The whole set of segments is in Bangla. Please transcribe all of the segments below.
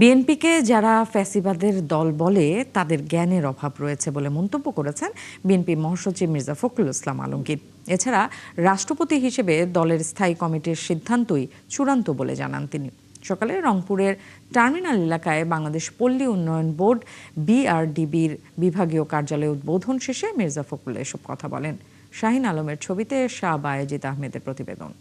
বিএনপিকে যারা ফ্যাসিবাদের দল বলে তাদের জ্ঞানের অভাব রয়েছে বলে মন্তব্য করেছেন বিএনপি মহাসচিব মির্জা ফখরুল ইসলাম আলমগীর। এছাড়া রাষ্ট্রপতি হিসেবে দলের স্থায়ী কমিটির সিদ্ধান্তই চূড়ান্ত বলে জানান তিনি। সকালে রংপুরের টার্মিনাল এলাকায় বাংলাদেশ পল্লী উন্নয়ন বোর্ড BRDBর বিভাগীয় কার্যালয় উদ্বোধন শেষে মির্জা ফখরুল এসব কথা বলেন। শাহিন আলমের ছবিতে শাহ বায়েজিদ আহমেদের প্রতিবেদন।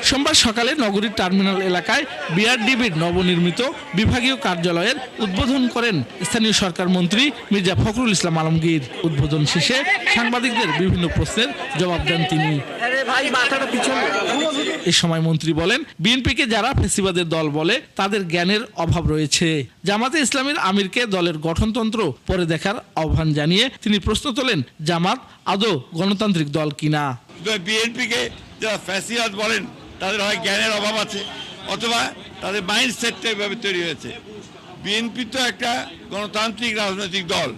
সোমবার সকালে নগরীর টার্মিনাল এলাকায় BRDBর নবনির্মিত বিভাগীয় কার্যালয়ের উদ্বোধন করেন স্থানীয় সরকার মন্ত্রী মির্জা ফখরুল ইসলাম আলমগীর। উদ্বোধন শেষে সাংবাদিকদের বিভিন্ন প্রশ্নের জবাব দেন তিনি। এ সময় মন্ত্রী বলেন, বিএনপিকে যারা ফ্যাসিবাদের দল বলে তাদের জ্ঞানের অভাব রয়েছে। জামাতে ইসলামীর আমিরকে দলের গঠনতন্ত্র পরে দেখার আহ্বান জানিয়ে তিনি প্রশ্ন তোলেন, জামাত আদৌ গণতান্ত্রিক দল কিনা। বিএনপিকে যারা ফ্যাসিবাদ বলেন তাদের হয় জ্ঞানের অভাব আছে অথবা তাদের মাইন্ডসেটটা এভাবে তৈরি হয়েছে। বিএনপি তো একটা গণতান্ত্রিক রাজনৈতিক দল,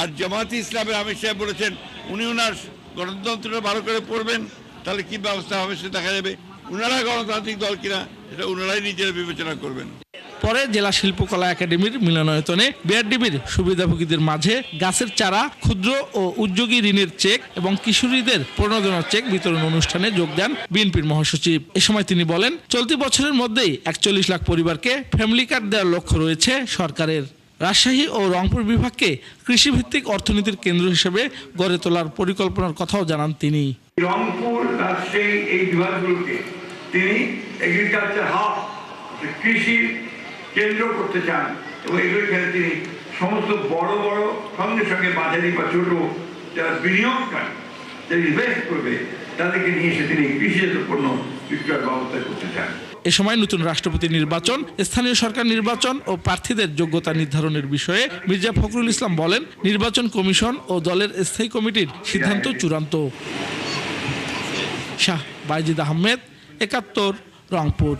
আর জামাতে ইসলামের আমির সাহেব বলেছেন উনি ওনার গণতন্ত্রটা ভালো করে পড়বেন, তাহলে কি ব্যবস্থা হবে সে দেখা যাবে। ওনারা গণতান্ত্রিক দল কিনা এটা ওনারাই নিজেরা বিবেচনা করবেন। পরে জেলা শিল্পকলা একাডেমির মিলনায়তনে BRDBর সুবিধাভোগীদের মাঝে গাছের চারা, ক্ষুদ্র ও উদ্যোগী ঋণের চেক এবং কিশোরীদের প্রণোদনার চেক বিতরণ অনুষ্ঠানে যোগ দেন বিএনপির মহাসচিব। এ সময় তিনি বলেন, চলতি বছরের মধ্যেই 41 লাখ পরিবারকে ফ্যামিলি কার্ড দেওয়ার লক্ষ্য রয়েছে সরকারের। রাজশাহী ও রংপুর বিভাগকে কৃষিভিত্তিক অর্থনীতির কেন্দ্র হিসেবে গড়ে তোলার পরিকল্পনার কথাও জানান তিনি। রংপুর, রাজশাহী এই বিভাগগুলোকে তিনি এগ্রিকালচার হাব, কৃষি কেন্দ্র করতে চান এবং এগুলোখানে তিনি সমস্ত বড় বড় সঙ্গে সঙ্গে মাঝারি বা ছোট যারা বিনিয়োগকারী যারা ইনভেস্ট করবে তাদেরকে নিয়ে এসে তিনি কৃষিজাত পণ্য বিক্রয়ের ব্যবস্থা করতে চান। এ সময় নতুন রাষ্ট্রপতি নির্বাচন, স্থানীয় সরকার নির্বাচন ও প্রার্থীদের যোগ্যতা নির্ধারণের বিষয়ে মির্জা ফখরুল ইসলাম বলেন, নির্বাচন কমিশন ও দলের স্থায়ী কমিটির সিদ্ধান্ত চূড়ান্ত। শাহ বায়েজিদ আহমেদ, ৭১, রংপুর।